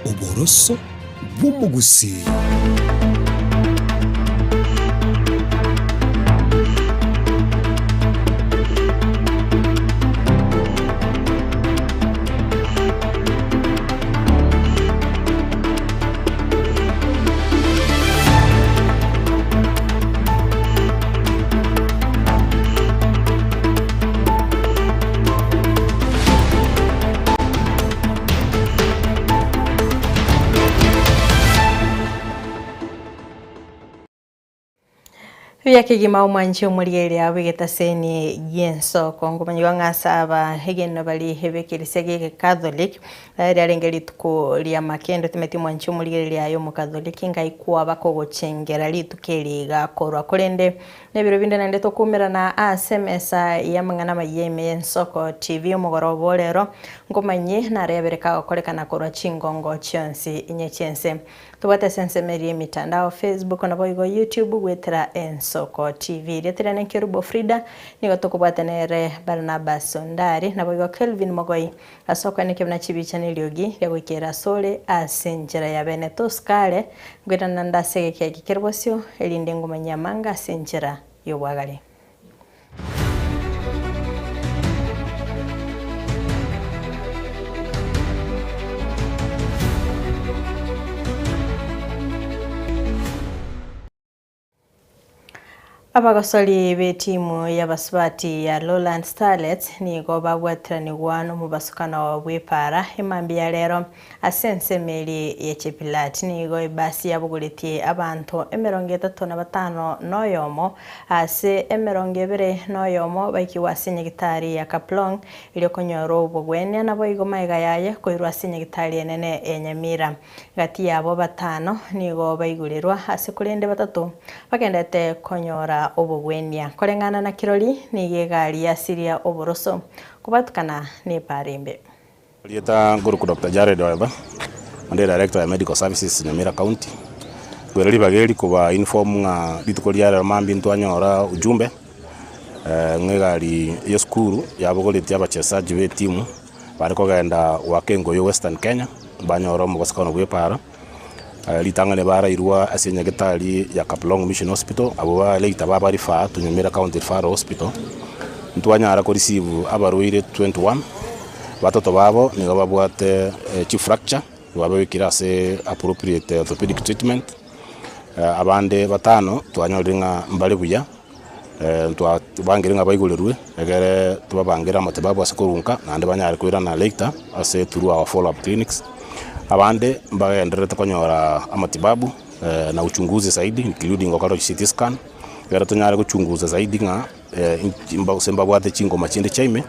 Uboroso bw'umugusi. Yakigima umwanchi omuliyeli abigeta seni yenso kongumanyiwa ngasaba hegeno bali hebekirisege Catholic ryalengeli tuko lya makendo timeti mwanchi omuliyeli ayo mu Catholic ngaikuwa bakogochengera litukeliga korwa kolende nebiro binde nande tokumira na asemesa yamangana mayeme yensoko TV umugorobo lero ngomanye narebereka okolekana korwa chingongo chionsi inyechense tubate sensemeri mitandao Facebook na boigo YouTube gwetera Ensoko TV retera nenkerubo Frida nigo tukubwatenere Barnabas Sondari na boigo Kelvin Mogoi asoko nekebna chibicha niliogi yagwikera sole asenjera ya Benetos kale gwetana ndasege kya kikerwosyo elinde ngomanya manga asenjera yobwagale. Abagosoli betimu y'abasubati ya Lowland Starlets nigo babwatirani gwano mu basukana wa bwepara emambi ya lero asensemeri y'Echepilati nigo ibasi yabugulitie abantu 35 noyomo ase 20 noyomo baikiwa senyegitari ya Kaplong iliyokonyoro ubugwenya nabo igo maiga yaye koirwa senyegitari enene enyamira gati yabo batano nigo baigulirwa ase kulende batatu bakendete konyora obugwenya kolengana na kiroli nigegari ya Siria oboroso kubatukana ne parimbe Lieta Nguruku Dr. Jared Weba Mande Director ya Medical Services Nyamira County gwereri bageri kuba inform nga litukolia ya mambi ntwanyora ujumbe ngegari yo skuru yabogoliti abachesaji be timu bariko genda wakengo yo Western Kenya banyoro mu basakano bwepara litangane bara irwa asenya getali ya Kaplong Mission Hospital abo ba leita baba rifa tunyumira County Referral Hospital ntwanyara ko receive abaruire 21 batoto babo nigo babwate chief fracture babikira se appropriate orthopedic treatment abande batano twanyoringa mbale buya twabangiringa bayigulirwe egere tubabangira matibabu asikurunka nande banyari kwira na leita ase through our follow up clinics abande mbagenderete konyora amatibabu na uchunguzi zaidi including okaro CT scan gara tonyara kuchunguza zaidi nga imba usemba bwate chingo machinde chaime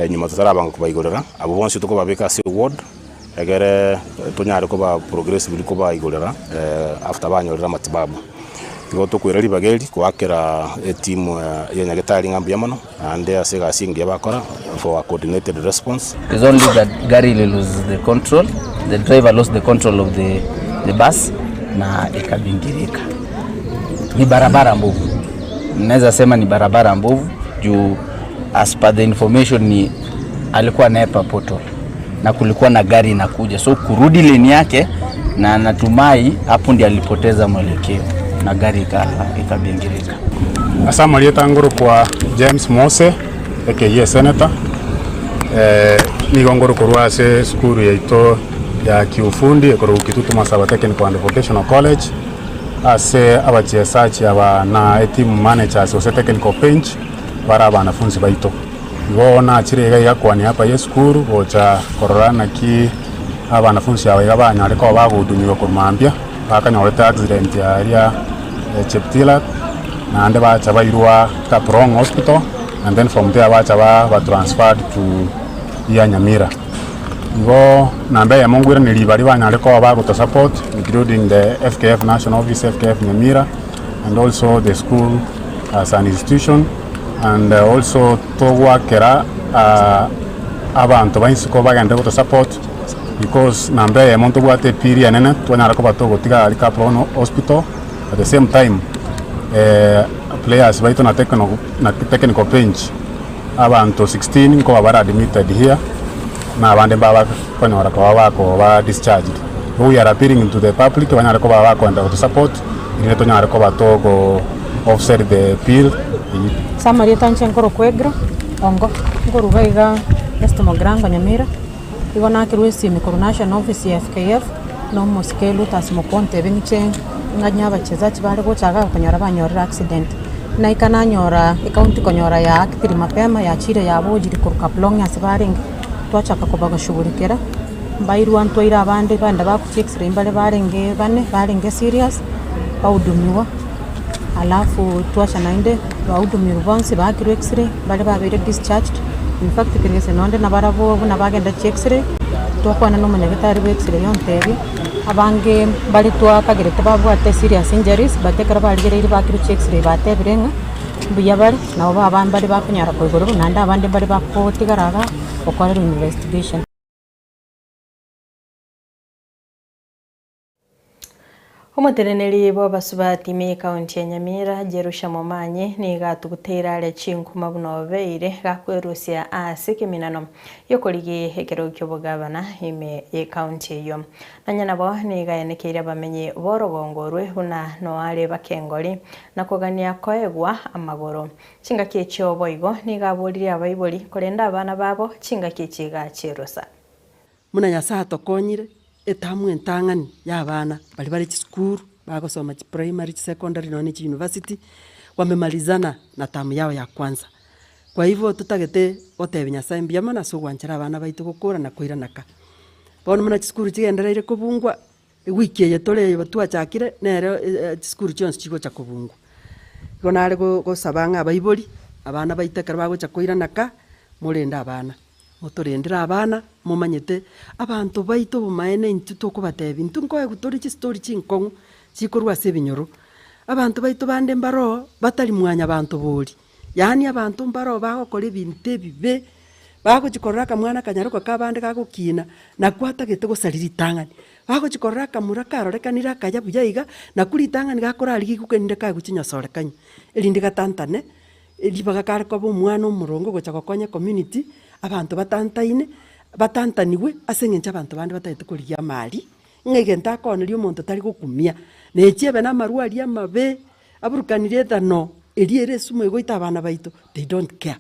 nyuma tutarabanga kubayigorera abo bonse tuko babeka se ward egere tonyara ko ba progressive ko bayigorera after banyorera amatibabu tigo tukwireri bageri kwakera team yenyagetari ngambi yamano ande asega singi bakora for a coordinated response. It's only that gari lose the control, the driver lost the control of the bus na ikabingirika. Ni barabara mbovu, naweza sema ni barabara mbovu juu as per the information ni alikuwa naepa poto na kulikuwa na gari inakuja, so kurudi lane yake na natumai hapo ndiye alipoteza mwelekeo na gari ikabingirika. Asama lieta nguru kwa James Mose aka Senator nigo nguru kurwa se skuru yaito ya kiufundi ekoro Kitutu Masaba Technical and Vocational College ase abachesachi aba na team managers ose technical bench bara banafunzi baito igo na chirega yakwani hapa ye skuru ocha kororana ki abanafunzi aba banyare ko bagudunywa kurmambia bakanyoreta accident ya Cheptila na ande bacha bairwa Kaplong Hospital and then from there bacha ba transferred to Nyamira. Igo nambe ya mongwira nilibari banyare ko baguto support including the FKF National Office, FKF Nyamira, and also the school as an institution, and also togwakera abantu bainsuko bagande guto support because nambe ya monto bwate piri anene twanyara ko batogo tiga ali Kaplong Hospital. At the same time players baito na technical bench abantu 16 ko bara admitted here na abande baba konyora ko baba ko ba discharged we are appealing to the public banyare ko baba kwenda to support ile to nyare ko batoko offset the bill samari tanche nkoro kwegra ongo ngoro baiga estimo granga nyamira igona kirwesi mikoro national office ya FKF no moskelu tasimo ponte benche nganya bachezaji bale gochaga konyora banyorera accident na ikananyora ikaunti konyora ya akitiri mapema ya chire ya bojiri Kaplong ya sibaringi twachaka kubaga shughurikira mbairu antwaira abandi banda bakuchi x-ray mbale barenge serious baudumiwa alafu twasha nainde baudumiru bonse bakiru x-ray bale babere discharged in fact kirese nonde nabarabo nabagenda x-ray twakwana no munyagitari we x-ray yontebi abange bali twakagirete babwate serious injuries batekara baligere bakiru x-ray batebirenga buya bali nabo abandi bakunyara kwigoro nanda abandi bali bakotigaraga okorera investigation. Umutereneri b'abasuba timi kaunti ya Nyamira Jerusha Momanyi ni gatugutera ale chinkuma bunobeire gakwerusia asikiminano yokoligi hekero kyobugabana ime e kaunti yo nanyana bo ni gayanekira bamenye borogongorwe huna no ale bakengoli nakogania koegwa amagoro chinga kyecho boigo ni gaburiri abaiboli kolenda abana babo chinga kyechiga chirusa muna yasato konyire etamu entangani y'abana bali school bagosoma primary secondary na university wamemalizana na tamu yao ya kwanza. Kwa hivyo tutagete otebenya sambia mana so gwanchara abana baitu gukura na koiranaka bono muna school chigendereire kubungwa wiki yetole batwachakire nero school chons chigo cha kubungwa gona ari gosabanga abaibori abana baitekara bagocha koiranaka mulenda abana motorendera abana momanyete abantu baito bumaene intuto kubatebi ntunkoye gutori chi story chinkongu chikorwa sebinyoro abantu baito bande mbaro batali mwanya abantu boli yani abantu mbaro bagokora ebintu ebibe bagochikorera kamwana kanyaruko kabande gagokina na kwatagete gosariri tangani bagochikorera kamura karorekanira kaya buyaiga na kuri tangani gakora aligi kukeninde ka guchinyasorekanya elinde gatantane elibaga karko bo mwana omurongo gocha gokonya community abantu batantaniwe asengencha abantu bandi batayete kuriya mali ngegenta konerio omonto tari gokumia nechebe na marwari amabe aburukanire thano eriere sumo egoita abana baito they don't care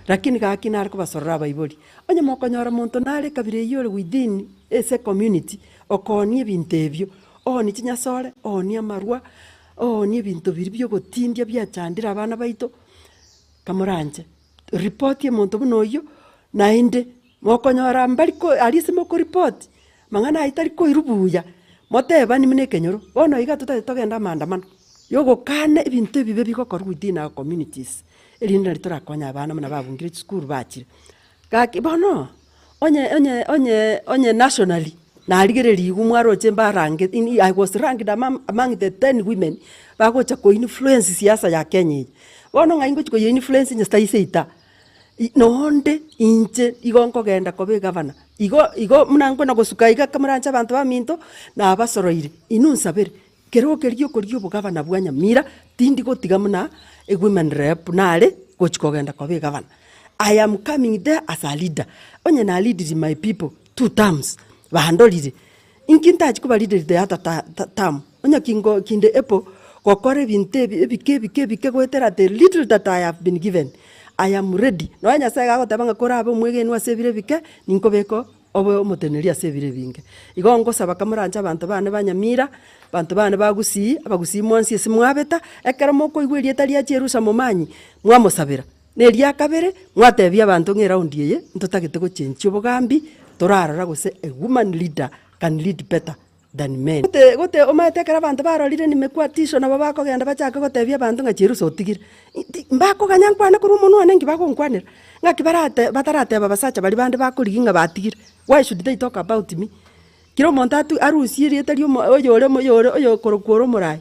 lakini gakina ariko basorora baibori onye mokonyora monto nare kabire yore within ese community okonie ebintu ebyo oni chinyasore oni amarwa oni ebintu biribyo gotindia byachandira abana baito kamoranje report ye monto bunoyo nainde mokonyora mbariko alisimo ko report mangana aitariko irubuya moteba ni mine kenyoro bono iga tutagenda maandamano yogo kane ebintu ebibe bigokora within our communities elinda litorakonya abana muna babungire school bachire gaki bono onye nationally na aligereri umwaro chemba range I was ranked among the 10 women bagocha ko influence siasa ya Kenya bono ngaingo ko influence nya staiseita noonde inche igonko genda kobe governor igo munango na gosuka iga kamurancha abantu baminto na abasoroire inunsabere kero kerio korio bugavana bwa Nyamira tindi gotiga muna a women rep nale gochiko genda kobe governor. I am coming there as a leader onye na lead my people 2 terms bahandolire inkinta chikuba leader the other term onye kingo kinde epo kokore binte ebike goetera the little that I have been given I am ready. No anya sega gotabanga kora abo mwege nwa sebire bike ninko beko obo omoteneria sebire binge. Igongo saba kamuranja abantu bane banyamira, abantu bane bagusi, abagusi monsi esimwabeta, ekara moko igwerie tali ya Jerusha Momanyi, mwamosabira. Neria kabere, mwatebia abantu ngera undiye, ntotagete go change obogambi, torarara gose a woman leader can lead better than men. Gote omatekera abantu barorire nimekwa tisho na babako genda bachaka gotebia abantu nga Jerusha otigire. Mbako kanyankwana kuri umuntu wanengi bakonkwanira ngaki batarate babasacha bali bande bakuriginga batigire. Why should they talk about me? Kiro montatu arusirie tari oyo korokoro murai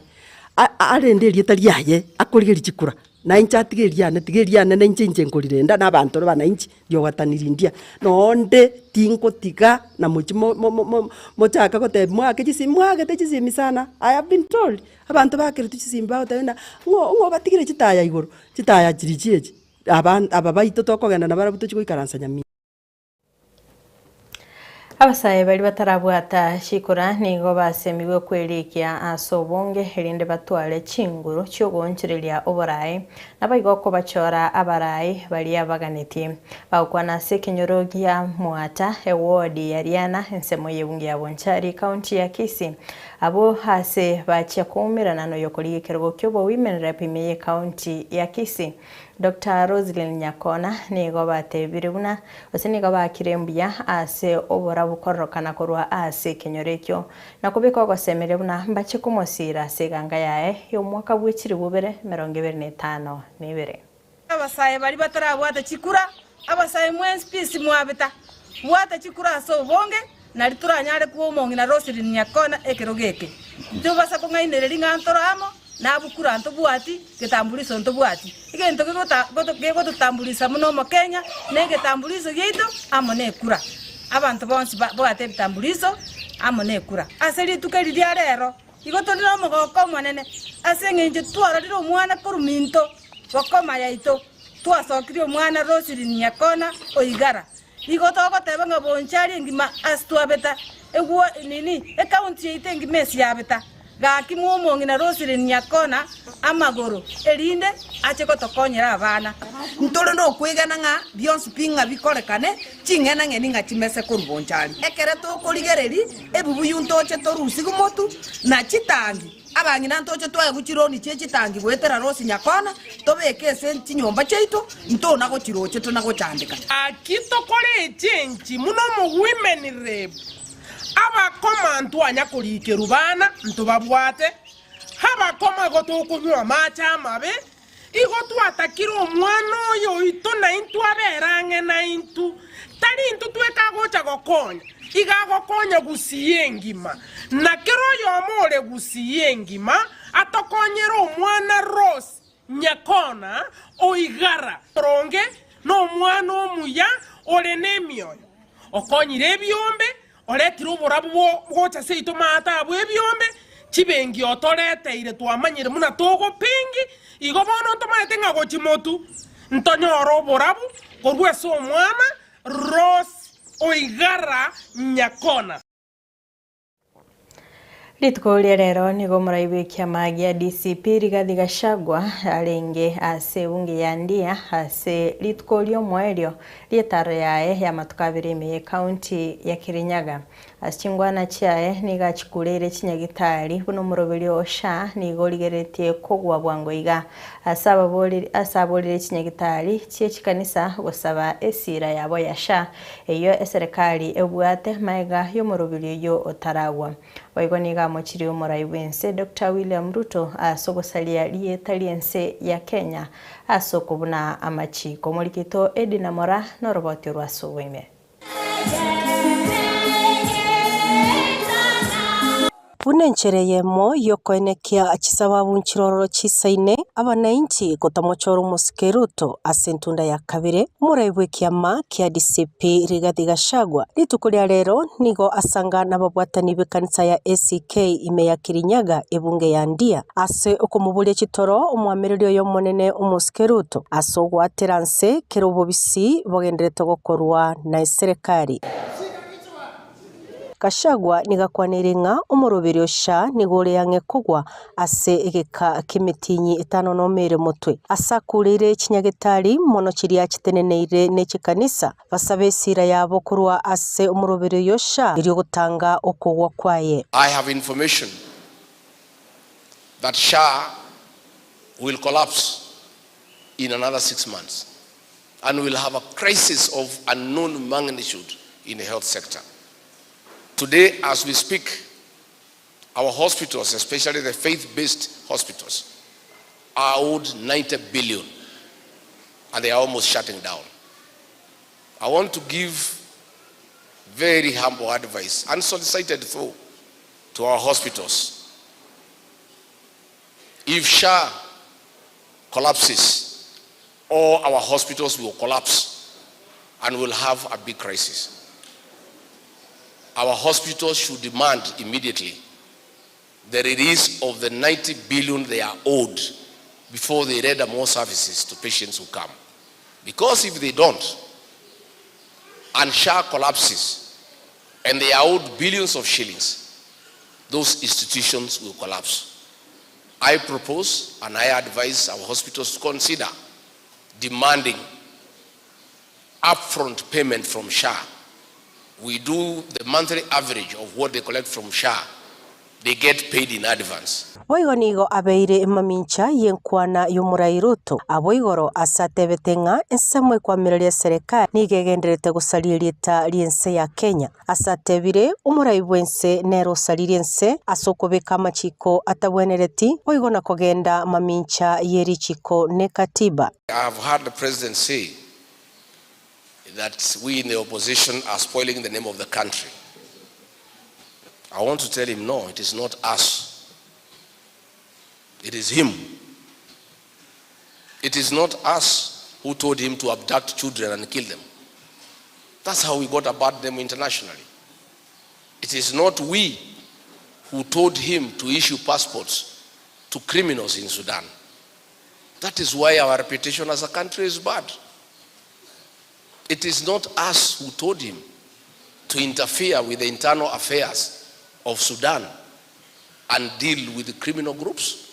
arenderi tari yaye akorigeri chikura na inchatigeria na inche nkorirenda na abantu bana inchi yo watanirindia nonde tinko tiga na muchimo mochaka gote mwake chisimmwage chisimi sana. I have been told abantu bakire chisimba otenda ngo batigire chitaya igoro chitaya chirichiechi ababaito tokogenda na barabuto chiko ikaransa Nyamira. Abasaye bali batarabwata shikura nigo basemiwe kwerikia asobonge erinde batwale chinguru cyogonchereria oborayi nabaigoko bachora abarayi bali abaganeti bakwana sekenyorogia mwata ewodi yariana ensemo yebungi ya Bonchari county ya Kisii abo hase bachia kumirana no yokoli kergo kyobo women rep imeye county ya Kisii Dr. Roslyn Nyakona nigo batebire buna osenigo bakirembia ase obora bukorokana korwa ase kenyorekyo nakubiko gosemere buna mbache kumosira seganga yae yo mwaka bwechiri bubere 2025 nibere abasaye bali batarabwata chikura abasaye mwensi pisi mwabita bwata chikura so bonge nali turanyare kuomongi na Roslyn Nyakona ekerogeke ndio basa kongainereri ngantoramo nabukura ntobwati getambuliso ntobwati igento gego tutambulisa muno mu Kenya negetambuliso gito amone kura abantu bonsi bwate bitambuliso amone kura aseri tukerira rero igotondira mugoko mwanene asengenje twararira omwana kuruminto bakoma yaito twasokire omwana Roslyn Nyakona oigara igotogoteba nga Bonchari ngima astwabeta egwo nini account yaite ngimesi yabeta gaki muomongi na Roslyn Nyakona amagoro erinde ache gotokonyera abana ntoro no kwigana nga bionsi pinga bikorekane chingena ngeni nga chimese kuri Bonchari ekere to korigereri ebubu yuntoche torusi gumotu na chitangi abangina ntoche twaye guchironi chitangi gwetera Roslyn Nyakona tobeke senti nyomba cheito ntona go chiroche tona go chandika akito kore chenchi muno mu women rep abakoma ntwanya kurike rubana ntubabwate habakoma gotukunywa macha mabe igo twatakira omwana oyo ito na intu aberange na intu tari intu tweka gocha gokonya iga gokonya gusiye ngima na kero yomore gusiye ngima atokonyera omwana Roslyn Nyakona oigara ronge no mwana omuya olenemyo okonyire ebyombe oretira oborabu bwocha seito mata abwe ebyombe chibengi otoreteire twamanyire muna togo pingi igo bono ntomarete nga gochimotu ntonyora oborabu korwese omwana Roslyn oigara Nyakona Litkolia rero nigo muraibu kiama gia DCP Rigathi Gachagua arenge ase bunge ya Ndia ase litkolio mwaelio lietaro yae ya matukabiri imeye county ya Kirinyaga asingwana chiae niga chikulere chinyagitari buno murobeli osha nigo ligeretie kogwa bwangoiga asabolire chinyagitari chie chikanisa gusaba esira yabo yasha eyo eserikali ebwate maiga yo murobeli yo otaragwa waigoniga mochiri omoraiwense Dr. William Ruto asogosalia lietaliense ya Kenya asokubuna amachiko molikito Edina Mora no roboti rwasoweme Bunenchereyemo yokoenekia achisababu nchirororo chisaine abanainchi gotamochoro musikeruto asentunda ya kabire muraibwe kiama kia DCP Rigathi Gachagua litukulia rero nigo asanga nababwatani bekanisa ya ACK ime ya Kirinyaga ebunge ya Ndia ase okomubulia chitoro omwamererio yomonene omusikeruto asogwateranse kerobobisi bogenderete gokorwa na serikali Gachagua nigakwanirĩng'a omoroberi osha nigore yange kogwa ase egeka kimitinyi etano no mere mutwe asakurire chinyagitari mono chiria chiteneneire nechikanisa basabe sira yabo kurwa ase omoroberi osha irio gutanga okogwa kwaye. I have information that SHA will collapse in another 6 months and will have a crisis of unknown magnitude in the health sector. Today, as we speak, our hospitals, especially the faith-based hospitals, are owed 90 billion, and they are almost shutting down. I want to give very humble advice, unsolicited though, to our hospitals. If SHA collapses, all our hospitals will collapse and we'll have a big crisis. Our hospitals should demand immediately the release of the 90 billion they are owed before they render more services to patients who come. Because if they don't, and SHA collapses, and they are owed billions of shillings, those institutions will collapse. I propose and I advise our hospitals to consider demanding upfront payment from SHA. We do the monthly average of what they collect from SHA. They get paid in advance. Oigonigo abeire mamincha yenkwana y'Omurai Ruto aboigoro asatebetenga ensemwe kwa mirali ya serikali nigegenderete gusaria rieta riense ya Kenya asatebire Omurai bwense nero saliriense asokobeka machiko atabwenereti oigona kogenda mamincha yeri chiko ne katiba. I have heard the president say that we in the opposition are spoiling the name of the country. I want to tell him, no, it is not us. It is him. It is not us who told him to abduct children and kill them. That's how we got about them internationally. It is not we who told him to issue passports to criminals in Sudan. That is why our reputation as a country is bad. It is not us who told him to interfere with the internal affairs of Sudan and deal with the criminal groups.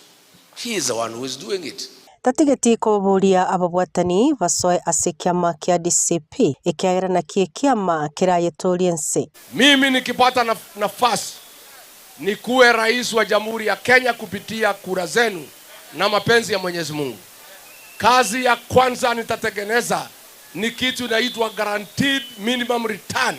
He is the one who is doing it. Tatigeti kuburia ababwatani basoe asikiama kia DCP ikiagira na kiama kirayetoliense. Mimi nikipata nafasi nikuwe rais wa Jamhuri ya Kenya kupitia kura zenu na mapenzi ya Mwenyezi Mungu. Kazi ya kwanza nitatengeneza ni kitu inaitwa guaranteed minimum return.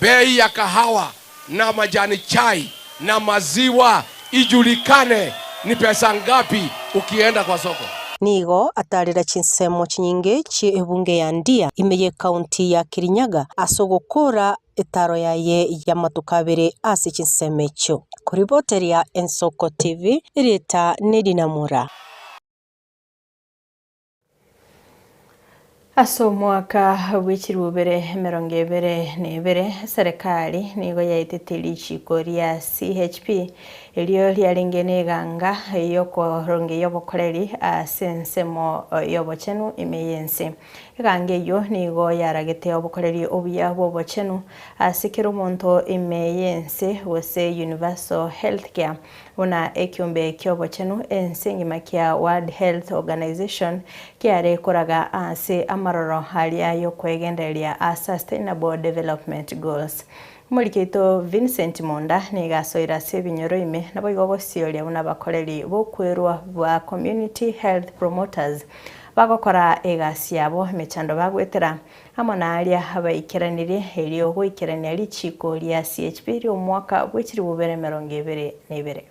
Bei ya kahawa na majani chai na maziwa ijulikane ni pesa ngapi ukienda kwa soko. Nigo atarira chinsemo chinyinge chi ebunge ya Ndia imeye kaunti ya Kirinyaga asogokora etaro yaye ya matukabere ase chinsemecho. Kuriboteri ya Ensoko TV ireta Nedinamura. Aso mwaka w'ikirubere mirongo ibere n'ibere serikali nigo yaititiri chiko ria CHP elio lialingene ganga yokoronge yobokoreri asensemo yobochenu imeyense gange yo nigo yaragete obokoreri obuya bobochenu asikiro monto imeyense wose universal healthcare una ekyombe kyobochenu ensengima kia World Health Organization kiare koraga ase amaroro halia yo kwegenderia a sustainable development goals. Mulikito Vincent Monda nigasoira sebinyoro ime nabo igogosioria una bakoreri bokwerwa ba community health promoters bagokora egasi yabo mechando bagwetera amona alia abaikeranire elio gwikerania lichiko lia CHP rio mwaka bwekiri bubere mirongo ibere n'ibere.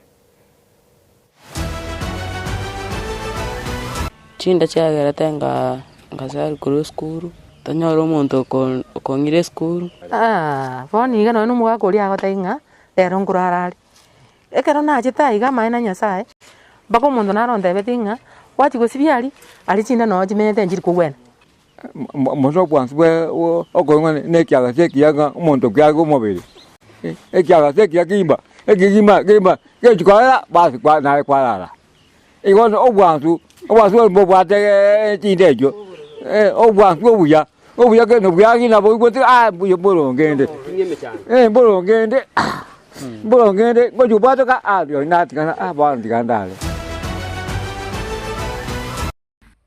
Chinda chagera tenga ngasari kuru skuru tanyoro monto kongire skuru boni gano no muga kuri agotainga rero ngurarari ekero na jeta iga maina nyasaye bako mondo naronde betinga wati gosibiali ali chinda no jimenete njiri kugwena mozo kwanza we okonga ne kyaga sekiyaga monto kyago mobile ekyaga sekiyagimba ekigimba kechukala basi kwa na kwalala igono obwanzu mbobwate chindejo obwanzu obuya ke no buyagi na bogote bolongende bolongende bojubata ka yo natikana bandikandale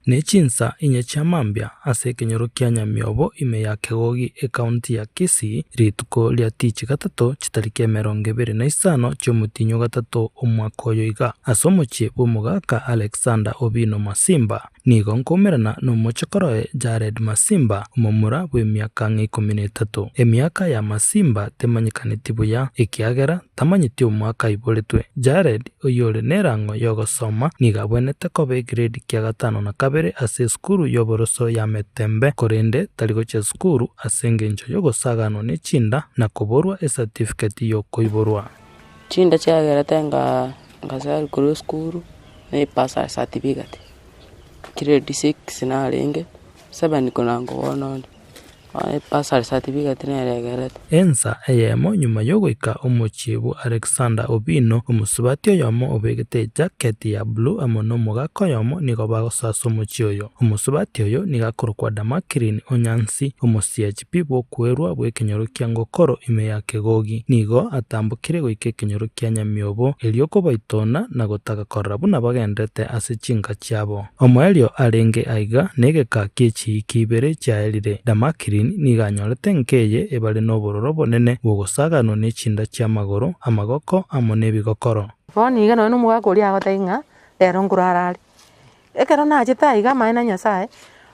Nechinsa inye chamambia ase kenyoro kia Nyamiobo ime ya kegogi ekaunti ya Kisii rituko lia tichi gatato chitarikia mirongo ibere na isano chomutinyo gatato omwaka oyo iga asomochie bomugaka Alexander Obino Masimba nigo nkomerana n'omochokoroe Jared Masimba omomura bw'emiaka 13 emiaka ya Masimba temanyikaniti buya ekiagera tamanyiti omwaka iboretwe Jared oyore nerango yogosoma nigabwenete kobe grade kia gatano na kabere ase skuru yoboroso ya Metembe korende taligoche skuru asengenjo yogosagano nechinda na kuborwa certificate yo koiborwa chinda chagera tenga ngasari kuru skuru ne pasa certificate grade 6 na lenge 7 konango wono Basal certificate neregeret. Ensa eyemo nyuma yogoika omochibu Alexander Obino omusubati oyomo obegete jacket ya blue amono mogako yomo nigo bagosasa omochi oyo. Omusubati oyo nigakorokwa Damakirin Onyansi omo-CHP bwokwerwa bwekenyoro kia Ngokoro ime ya Kegogi. Nigo atambukire goika ekenyoro kia Nyamiobo elioko baitona na gotagakorera buna bagendete ase chinga chiabo. Omoelio arenge aiga negeka kiechi kibere chiaerire. Damakirin niganyorete nkeye ebale n'obororo bonene bwogosagano n'echinda chiamagoro amagoko amo n'ebigokoro. Boni iga no mugako ria gotainga rero ngurarari. Ekero najeta iga maina Nyasaye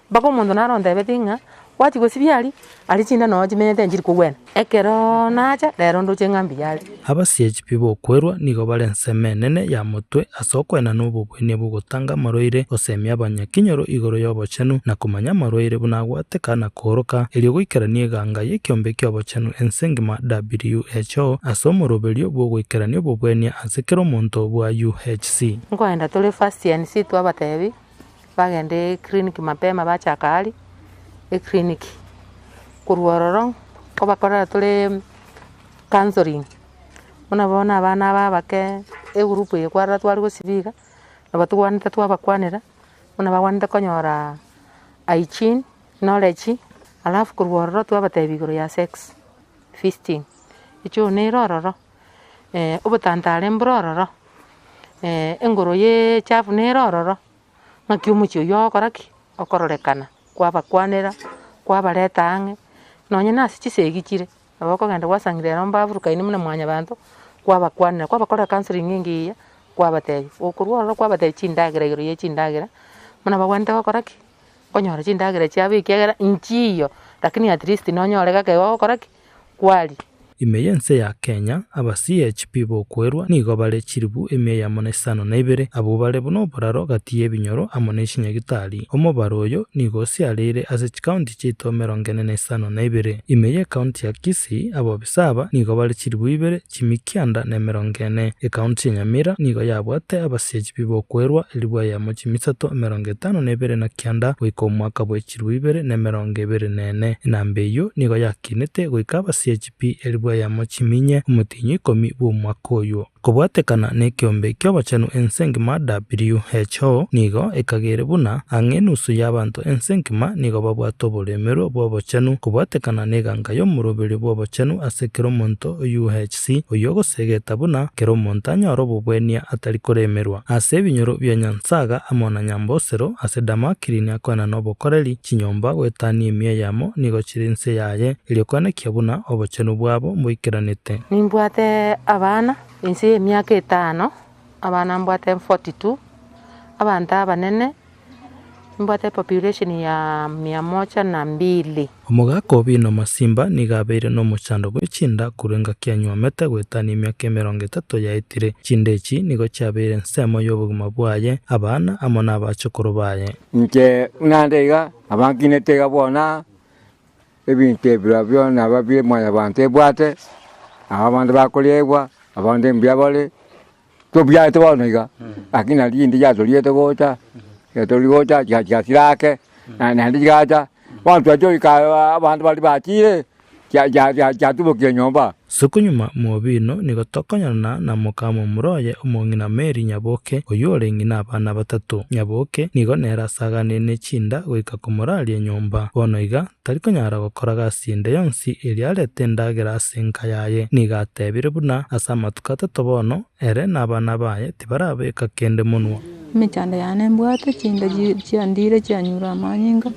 bako mundu naronde betinga wachi gosibiari ali chinda no jimenete njiri kugwena. Ekero naja rero nduche ngambi yali. Aba CHP bokwerwa nigo barenseme nene ya mutwe asokwena n'obubwene bugotanga maroire osemia abanyakinyoro igoro yobochenu na kumanya maroire bunagwateka na koroka elio goikerania ganga yekiombe kyobochenu ensengima WHO asomoroberio bwogoikerania obubwenia asekero monto bwa UHC. Ngoenda tole first NC twabatebi bagende clinic mapema bachakali clinic kurwororo ko bakora tole counseling muna bona abana babake group yekwara twari gosibiga nabatugwanita twabakwanira muna bagwanita konyora hygiene knowledge alafu kurwororo twabatebigoro ya sex feasting icho nerororo obutantale mbrororo engoro ye chafu nerororo ngakiumucho yokoraki okororekana kwabakwanira kwabareta ange nonye nasi chisegichire abakogenda gwasangirera mbaburukaini muna mwanya bantu kwabakwanira kwabakora counseling ngiya kwabatebi okurwara kwabatebi chindagera igoro ye chindagera muna bagwanta bakoraki konyora chindagera chiabe kiagera inchiyo lakini at least nonyorega ke okoraki kwali. Imeyense ya Kenya aba CHP bokwerwa nigo bare chiribu eme ya monesano naibere abo bare buno boraro gatiye binyoro amoneshi nyagitali omobaro oyo nigo siarire ase county chito 47 naibere imeye county ya Kisii abo bisaba nigo bare chiribu ibere chimikianda na 40 e county ya Nyamira nigo yabwate aba CHP bokwerwa elibwa ya mochimisato 50 naibere na kianda goiko mwaka bwe chiribu ibere na 24 nambeyo nigo yakinete goika aba CHP elibwa ya mochiminye umutinyi komi bw'umwaka oyo kubwatekana n'ekiombe ky'abachanu ensengima WHO nigo ekagere buna ang'e nusu y'abantu ensengima nigo babwata oboremero bw'abachanu kubwatekana n'eganga y'omuroberi bw'abachanu ase kero omonto UHC oyo gosegeta buna kero omonto anyora obobwenia atari koremerwa ase ebinyoro bya Nyansaga amo na Nyambosero ase Damakirin akwana n'obokoreri chinyomba gwetania emia yamo nigo chiri nse yaye eriokonekia buna obachanu bwabo mboikeranete. Nimbwate abana ensi emyaka 5 abana mbwate 42 abantu abanene mbwate population ya 102. Omugako bino masimba nigabeire no muchando gw'echinda kurenga kianywamete gwetania emyaka 30 yaitire chindechi nigo chabeire nsemo y'obugima bwaye abana amo n'abachokoro baye nke unandeiga abankinetega bona ebintu ebyo byona babye mwanya bantu ebwate abantu bakolebwa abantu mbyabale to byate bonaiga akina lindi yato liete gota yato ligota jasirake na ndigaja bantu ajoika abantu bali batire ya tubokie nyomba. Sukunyuma mubino nigotokonyana na mukamo muroye omongina Mary Nyaboke oyorengi n'abana batatu. Nyaboke nigo nerasagane n'echinda goika kumuralia nyomba bonoiga tariko nyara gokora gasinde yonsi eliarete ndagera asenka yaye nigatebire buna asa matuka atatu bono ere n'abana baye tibarabeka kende munwa michanda yane mbwate chinda chiandire chianyura manyinga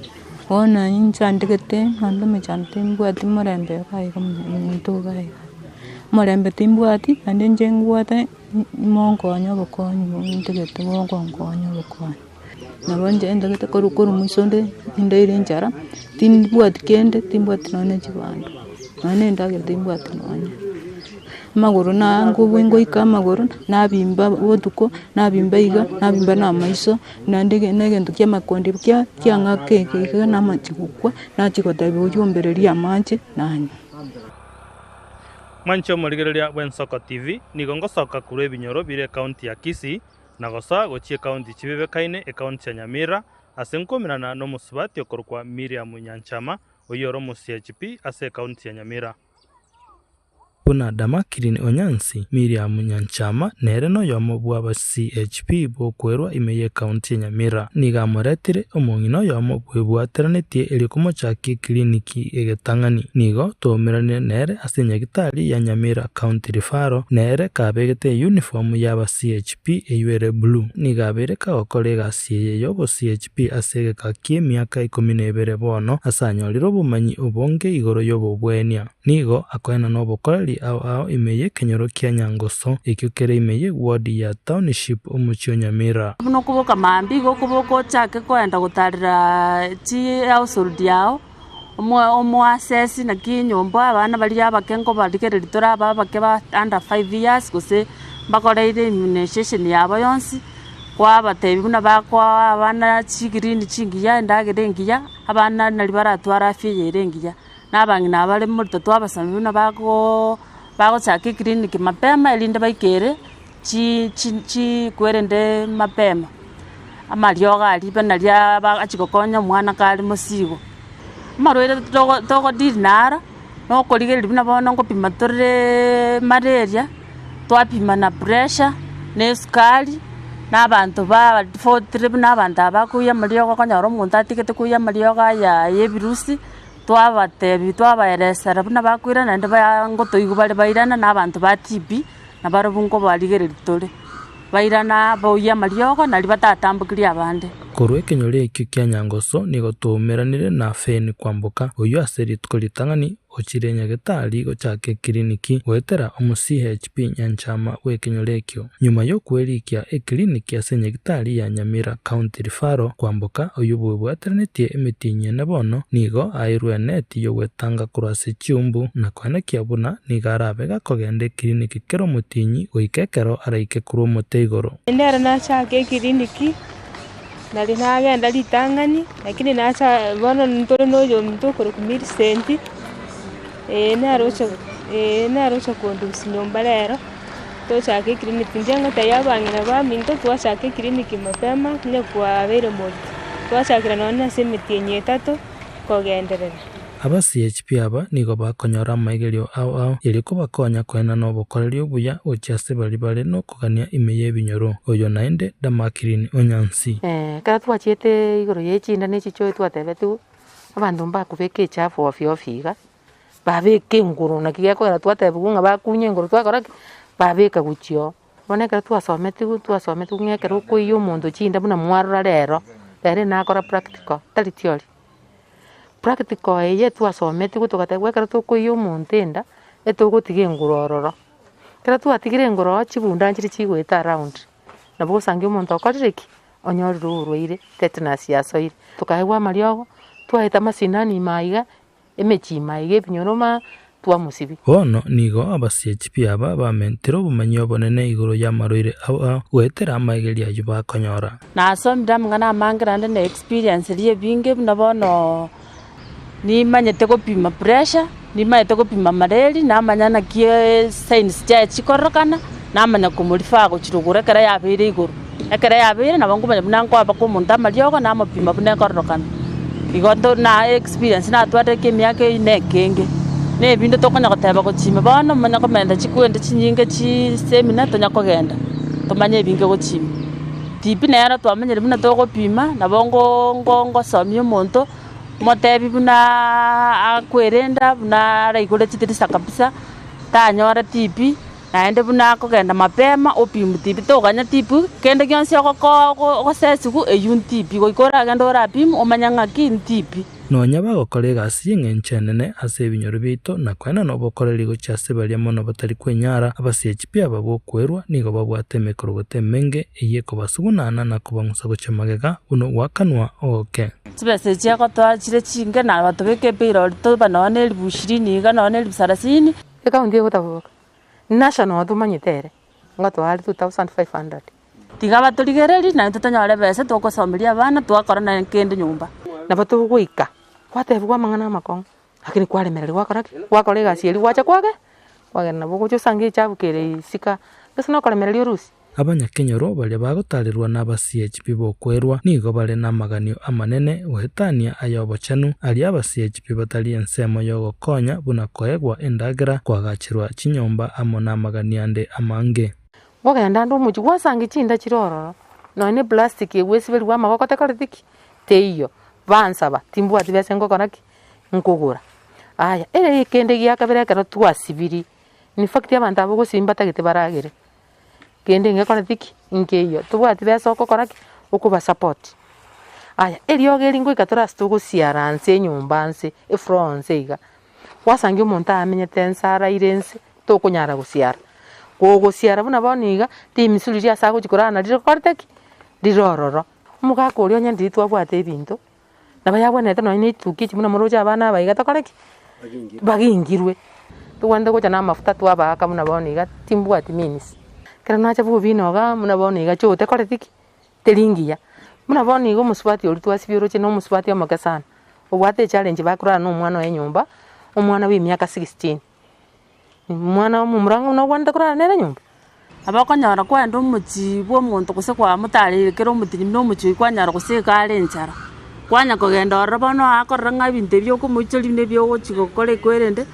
ona inchandikete hando michanda timbwati murembe kaiga muntu kaiga murembe timbwati ande njengwate mongonyo bokonyo ndigete mongonyo bokonyo nabonje ndagete korukuru musonde indaire njara timbwati kende timbwati none chibandu nane ndagete timbwati none maguru na ngubwingo ikamaguru nabimba wotuko nabimba iga nabimba na maiso nandege negento kya makondi kya ngake ke na machikukwa na chikota byombereria manje nanye Mancho murigereria Bwensoko TV nigongo soka kure binyoro bire county ya Kisii na gosa gochie county chibebe kaine e county ya Nyamira asenkomirana no musubati okorwa Miriam Nyanchama oyoro mu CHP ase kaunti ya Nyamira. Buna Damakirin Onyansi, Miriam Nyanchama, nere no yomo bwaba CHP bokwerwa imeye kaunti ya Nyamira. Niga moretire omongino yomo bwebwateranĩtie iri kumochaki kliniki egetang'ani. Nigo tomerane nere ase nyagitari ya Nyamira County Referral nere kabegete uniform yaba CHP eyuere blue. Niga bereka gokore gasiye yobo CHP ase gekakie miaka 12 bono asanyoriro obumanyi obonge igoro yobo bwenia. Nigo akoena no bokoreri ao imeye kenyoro kia Nyangoso ekyokere imeye ward ya township omuchio Nyamira. Buno kuboka mambi gokuboko chake kwenda gutarira chi household yao omo access na kinyombo abana bali abakengo balikereri tora babake ba under 5 years gose bakoreire immunization yabo yonsi kwa batebi buna bakwa abana chigirini chingiya ndagerengiya abana nali baratwara afiye rengiya nabangina abale muri twabasami buna bago chake clinic mapema elinde baikere chi kwerende mapema amarioga ali banalia achikokonya mwana kali musigo marwere togo dinara no koligeri bina bono ngopima tore malaria twapima na pressure ne sukari n'abantu ba 43 n'abantu abakuya marioga kanyaro muntu atikete kuya marioga ya yebirusi twabatebi twabaeresera buna bakwira nande bangotoigu bali bairana n'abantu ba TB na barabungo baligereri tore bairana boya mariogo nali batatambukiria abande korwe kenyore ekyo kia Nyangoso nigo tumeranire na feni kwambuka oyo aseri tukolitang'ani ochire nyagetari gochake kliniki gwetera omu CHP Nyanchama wekenyore ekyo nyuma yo kwerikia ekliniki ase nyagetari ya Nyamira County Referral kwambuka oyo bwebwateranĩtie emitinye na bono nigo airwe neti yo gwetanga kurase chiumbu na kwanakia buna nigarabe gakogende kliniki kero mutinyi goikekero araike kuru muteigoro ndera na chake kliniki nali nagenda litang'ani lakini nacha bono ntore noyo mtokoro kumiri senti narocha kondusi nyomba lero tochake kliniki njengo tayabangina baminto twachake kliniki mapema ne kwa bere modi twachakira none semitienye 3 kogenderera aba CHP aba nigo bakonyora amaigerio ao eriko bakonya kwena no bokoreri obuya ochase bali no kugania imeye binyoro oyo nainde Damakirin Onyansi kada twachete igoro yechinda nechicho twatebetu abandu mbakubeke chafu ofiofiga babeke nguru na kigeko twatebuga bakunye nguru twakora babeka guchio boneka twasomete ngekero kuyo mundu chinda buna mwarura lero nakora practical tali theory practical eye twasomete gutugategwekera tukuyo muntenda etugutige ngurororo kera twatigire ngoro chibunda nchiri chigweta around na bosange umuntu akorireki onyorire urwaire tetanus yasoire tukahewa mariogo twaheta masinani maiga emechi maiga binyoroma twamusibi bono nigo aba CHP aba bamentero obumanyi obonene igoro ya marwaire ao gwetera amaigeria ayo bakonyora nasomire amang'ana amangerande na experience rie binge buna bono nimanyete gupima pressure nimanyete gupima malaria namanya na kie signs cha chikorokana namanya kumurifa guchirugura kera yabire iguru ekera yabire nabangu bana kwaba ko munta mariogo namapima bune korokana igondo na experience na twate ke miaka ine kenge ne bindo tokonya goteba gochima bana manya komenda chikwende chinyinge chi seminar tonya kogenda tomanye binge gochima tipi nera twamenyere buna togopima nabongo ngongo somyo muntu motebi buna akwerenda buna raigure chitirisa kabisa tanyora tipi naende buna kogenda mapema opimu tipi toganya tipi kende kyonsi ko sesigu eyun tipi goikora agenda orapimu omanyanga kin tipi nonya bagokora egasi eng'enchenene ase ebinyoro biito na kwena no bokoreri gochase baria mono batari kwenyara aba CHP aba bokwerwa nigo babwate emekorogote emenge eye kobasugunana na kobang'usa gocha magega buno gwakanwa oke chibese chiako twachire chinge na batobeke piro toba none libushiri ga none libusarasini ekaundi egotaboka national tumanyitere ngatwari 2500 tiga baturigereri na tutanyore bese tukosomeria abana twakora na kende nyumba na batuguika kwatebwa mang'ana makongo lakini kwaremereri gwakora egasi eri gwacha kwage kwagenda bogocho sange chabukere isika bese no koremereri orusi abanyakenyoro baria bagotarirwa n'aba CHP bokwerwa nigo bare n'amaganio amanene gohetania ayobochanu aria aba CHP batari ensemo yogokonya buna koegwa endagera kwagachirwa chinyomba amo n'amagania ande amange gogenda ndo muchi gwasanga chinda chirororo noine plastic egwesibelwa amagoko tekorethiki teiyo bansaba timbwati bese ngokoraki nkugura aya ere ikende giakabere kero twasibiri in fact abantu abo gosimba tagete baragere kende ngekorethiki nkeyo tubwati bese okokoraki okuba support aya eri ogeri ngoikatora stugosiara nse nyumba nse efronse iga wasange omonto amenyete ensara irense tokunyara gosiara gogosiara buna boniga timisuri ria sago chikorana rikorteki rirororo mugaka orio nyandi twabwate ebinto nabayabonete noine ituki chimuna moroja abana baiga tokoreki bagingirwe tuwande gocha na mafuta twabaka muna boniga timbwati minis kera nacha bubinoga muna boniga chote korethiki teringia muna boniga omusubati ori twasibiro chino omusubati omakasana obwate challenge bakurana n'omwana w'enyumba omwana w'emyaka 16 mwana omumurango no wanda kurana nere nyumba abakonyara kwenda omuchi bwo omonto gose kwa mutarire kero omutirimi n'omuchi kwanyara goseka are enchara kwanya kogenda ororo bono akorora ng'a ebinto ebiokomoichori nebio ogochigokora ekwerende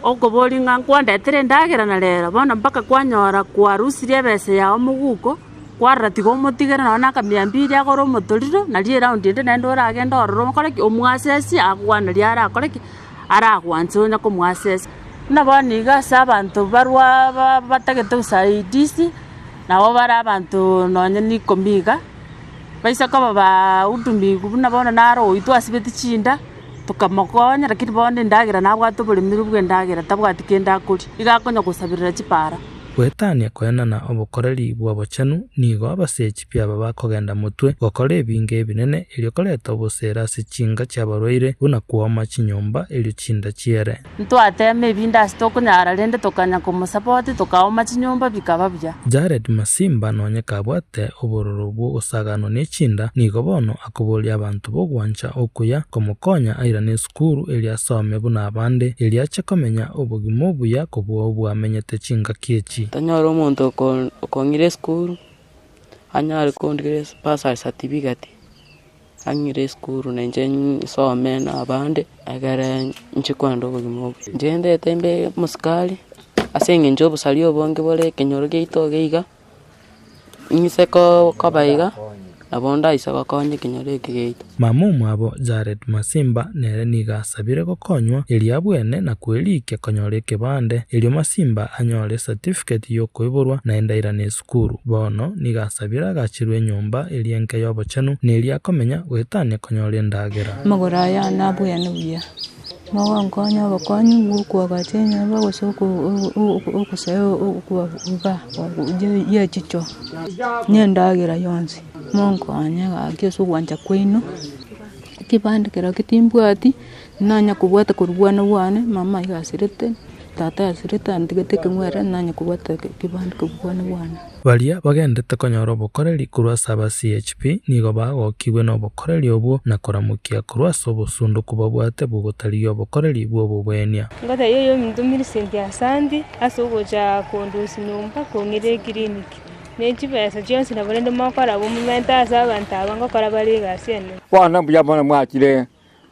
okobori ng'a nkwandetera endagera na rero bono mpaka kwanyora kwarusirie ebese yao moguko kwarora tiga omotigere nona akamia 2 agora omotoriro nari eraundi ende naende oragenda ororo okoreki omwasesi agwaneri arakoreki aragwanse onya komwasesi naboniga ase abanto barwa batagete usaidisi nabo bara abanto nonye nikomiga baisa koba ba udumigu buna bona naro oitu asibeti chinda tukamokonya lakini bonde ndagira nabwate oboremiri bw'endagira tabwati kenda kuri igakonya gusabirira chipara gwetania koenana obokoreri bwabochanu nigo aba CHP aba bakogenda mutwe gokora ebinge ebinene eriokoreta obosera ase chinga chiabarwaire buna kuoma chinyomba erio chinda chiere ntwateme ebinda ase tokonyara rende tokanya komusapoti tokaoma chinyomba bikaba buya Jared Masimba nonye kabwate obororo bwo osagano n'echinda nigo bono akoboria abantu bogwancha okuya komukonya airane esukuru eriasome buna abande eriache komenya obogima obuya kobwo obwamenyete chinga kiechi tanyora omonto okong'ire esukuru anyare kondire bursary certificate ang'ire esukuru nenche nsome na abande egere nchikwenda obogima obo inche ndete mbe omosikari ase eng'encho obosari obonge bore ekenyoro giaito geiga ng'ise koba iga nabo ndaisa gokonya ekenyoro eki giaito mama omwabo Jared Masimba nere niga asabire gokonywa eria bwene na kwerikia konyora ekebande erio Masimba anyore certificate yokoiborwa naende airane esukuru bono niga asabire agachirwe enyomba eria enke yobochanu neria akomenya gwetania konyora endagera magora aya nabwene buya mawankonya obokonyi bwokwagacha enyomba gose okosayo okuba yechicho nyendagera yonsi monkonya gaki ase ogwancha kwaino ekebande kero ketimbwati nanya kobwata korwana bwane mama igasirete tata asirete antigete keng'were nanya kobwata ekebande kobwana bwane baria bagendete konyora obokoreri korwa ase aba CHP nigo bagokiwe n'obokoreri obwo na koramokia korwa ase obosunduku babwate bogotarigia obokoreri bw'obobwenia ngota yoyo ominto Millicent asandi ase ogocha kondusi nyomba kong'ire ekliniki nechibesa chionsi nabo rende mokora bomumenta ase abanto aba ngokora bari egasi ene bono buya bono mwachire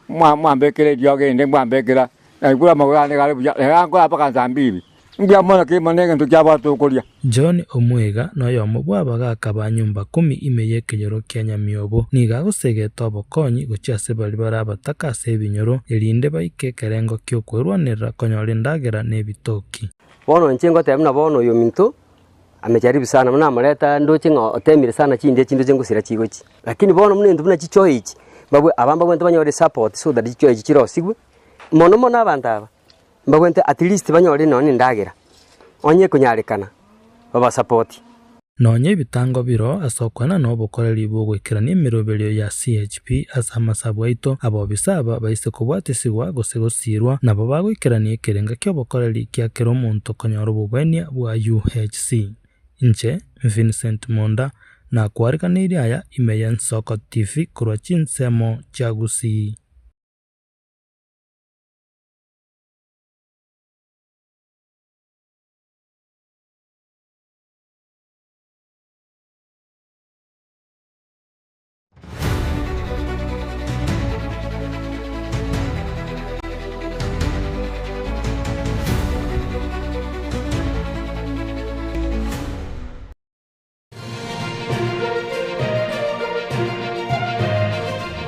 mwambekere riogende mwambekera naigura magurane gare buya egankora paka nsambibi mbia mono kimone gento kiabatu kuria John Omwega noyomo bwabagaka ba nyumba 10 imeye ekenyoro kia Nyamiobo niga gosegeta obokonyi gochia ase bari barabataka ase ebinyoro erinde baike ekerengo kia okwerwanera konyora endagera n'ebitoki bono nche ngoteba na bono oyo minto amejaribu sana mna amaleta ndoche nga otemire sana chinde chindo chengusira chigochi lakini bono mune ndubuna chichoichi babwe abamba gwente banyore support so that chichoichi chirosigwe mono abantu aba mbagwente at least banyore none ndagera onye kunyarekana baba support nonye ebitango biro asokwana n'obokoreri bw'ogwekirania emiroberio ya CHP ase amasabu aito abobisaba baise kobwatesigwa gose gosirwa nabo bagwikirania ekerenga kia obokoreri kiakera omonto konyora obobwenia bwa UHC inche Vincent Monda na kwarikanirie aya imeya Nsoko TV korwa chinsemo chia Gusii.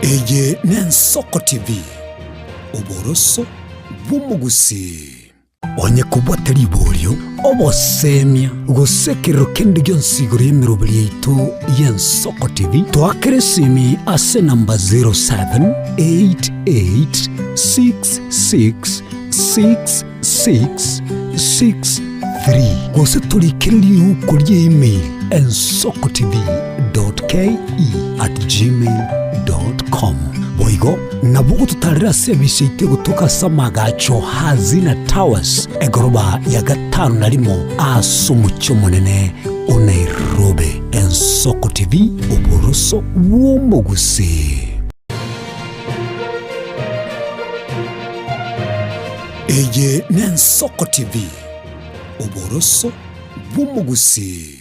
Ege Nensoko TV Oboroso bw'umugusi onye kubwata libolyo obosemia gusekero kende gyonsigoro y'emirobiri yaitu y'Ensoko TV twakeresimi ase namba 0788666663 gose tulikereri uko email ensokotv.ke@gmail.com boigo nabugo tutarira service ite gutuka samagacho hazina towers egoroba ya 5 asumucyo munene Nairobi. Ensoko TV oboroso bw'umugusi. Ege Nensoko TV oboroso bw'umugusi.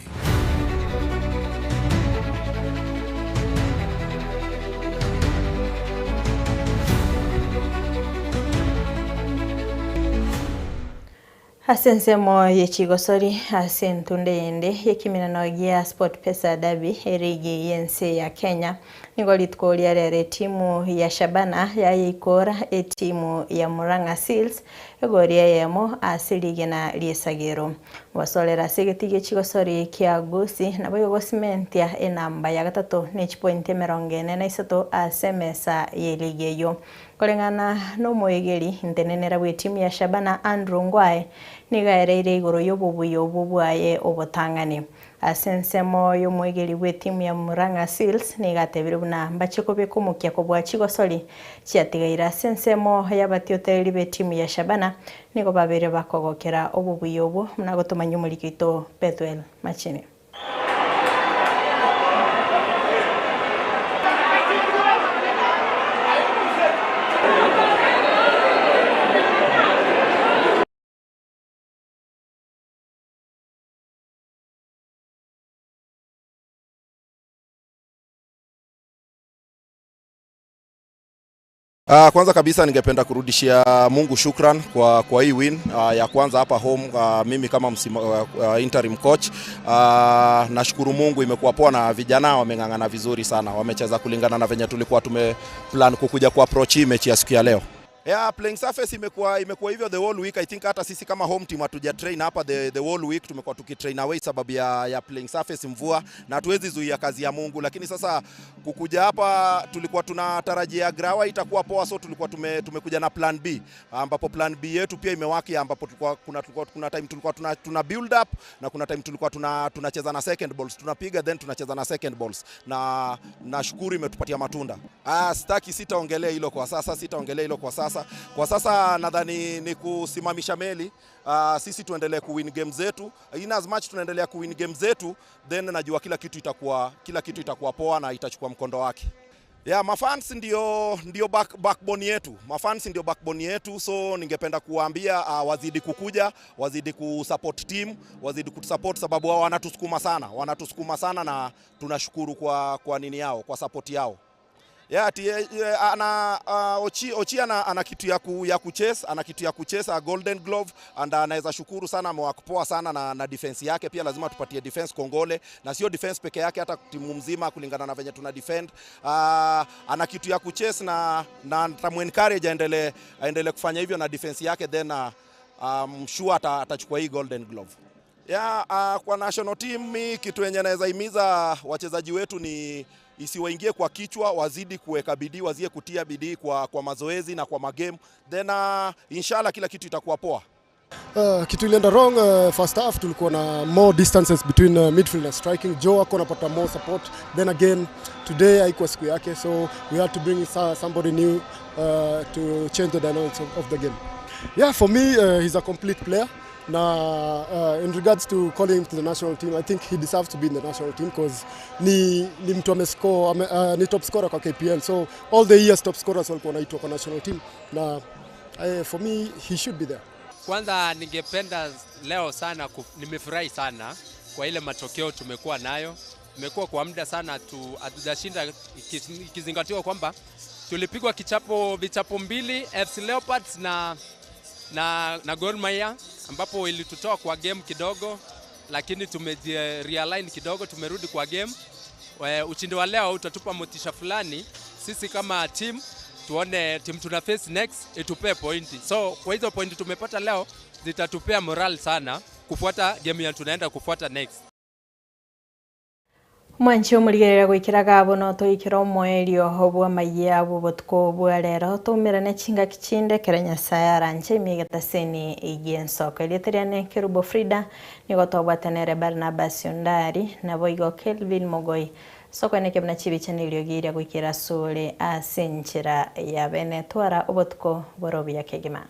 Asensemo yechigosori asentunde yende yekiminano ya Sport Pesa Derby erigi yense ya Kenya ningolitko liarere timu ya Shabana ya Ikora timu ya Murang'a Seals egoria yemo asirige na liesagero wasolera segetige chigosori kia gusi na boyo gosimentia enamba ya 3 .43 asemesa yeligeyo kolengana no moegeri intenenera we timu ya Shabana Andrew Ngwae nigaereire igoro yobubuyo bubwaye obotangani asensemo yo moegeri we timu ya Murang'a Seals nigatebire buna mbachiko bekumukya kobwa chigosori chiatigaira sensemo yabatiotereri be timu ya Shabana niko babere bakogokera obubuyo obo mnagotoma nyumulikito Bethel Machine. Kwanza kabisa ningependa kurudishia Mungu shukran kwa hii win ya kwanza hapa home. Mimi kama interim coach nashukuru Mungu, imekuwa poa na vijana wameng'ang'ana vizuri sana, wamecheza kulingana na venye tulikuwa tumeplan kukuja ku approach hii mechi ya siku ya leo. Yeah, playing surface imekuwa hivyo the whole week. I think hata sisi kama home team hatuja train hapa the whole week, tumekuwa tukitrain away sababu ya playing surface mvua na hatuwezi zuia kazi ya Mungu, lakini sasa kukuja hapa tulikuwa tunatarajia grawa itakuwa poa, so tulikuwa tumekuja na plan B, ambapo plan B yetu pia imewaki, ambapo kuna time tulikuwa tuna build up na kuna time tulikuwa tunacheza na second balls, tunapiga then tunacheza na second balls, na nashukuru imetupatia matunda. Sitaongelea hilo kwa sasa. Kwa sasa nadhani ni kusimamisha meli, sisi tuendelee kuwin game zetu. In as much tunaendelea kuwin game zetu, then najua kila kitu itakuwa poa na itachukua mkondo wake. Yeah, mafans ndio backbone yetu. So ningependa kuambia wazidi kukuja, wazidi kusupport team, wazidi kutusupport sababu wao wanatusukuma sana na tunashukuru kwa nini yao, kwa support yao. Yeah, Ochi ana kitu ya kuchase, Golden Glove, and anaweza shukuru sana, amewakupoa sana na defense yake. Pia lazima tupatie defense kongole, na sio defense peke yake, hata timu mzima kulingana na venye tuna defend. Ana kitu ya kuchase na tamu-encourage aendelee kufanya hivyo na defense yake, then sure atachukua hii Golden Glove. Yeah, kwa national team kitu yenye naweza himiza wachezaji wetu ni isiwaingie kwa kichwa, wazidi kuweka bidii, wazidi kutia bidii kwa mazoezi na kwa magame, then inshallah kila kitu itakuwa poa. Kitu ilienda wrong first half, tulikuwa na more distances between midfield and striking. Joe ako napata more support, then again today haikuwa siku yake, so we had to bring somebody new to change the dynamics of the game. Yeah, for me he's a complete player. In regards to calling him to the national team, I think he deserves to be in the national team because ni mtu amescore, ni top scorer kwa KPL, so all the years top scorers walikuwa wanaitwa kwa national team, na for me he should be there. Kwanza ningependa leo sana nimefurahi sana kwa ile matokeo tumekuwa nayo. Tumekuwa kwa muda sana hatujashinda, ikizingatiwa kwamba tulipigwa vichapo mbili FC Leopards na Gor Mahia, ambapo ilitutoa kwa game kidogo, lakini realign kidogo, tumerudi kwa game. Ushindi wa leo utatupa motisha fulani sisi kama team tuone team tuna face next itupe pointi. So kwa hizo pointi tumepata leo zitatupea moral sana kufuata game ya tunaenda kufuata next. Mwanchi omurigerera gwikira gabo no toikira omwerio hobwa maiya butko bwarero tumirane chinga kichinde kerenya sayara nche migetaseni igensoko literiane Kerubo Frida nigotobwatenere Barnabas Yondari na boigo Kelvin Mogoi soko neke bna chibichanilio gira gwikira sole asenchira ya bene twara obutko borobya kegima.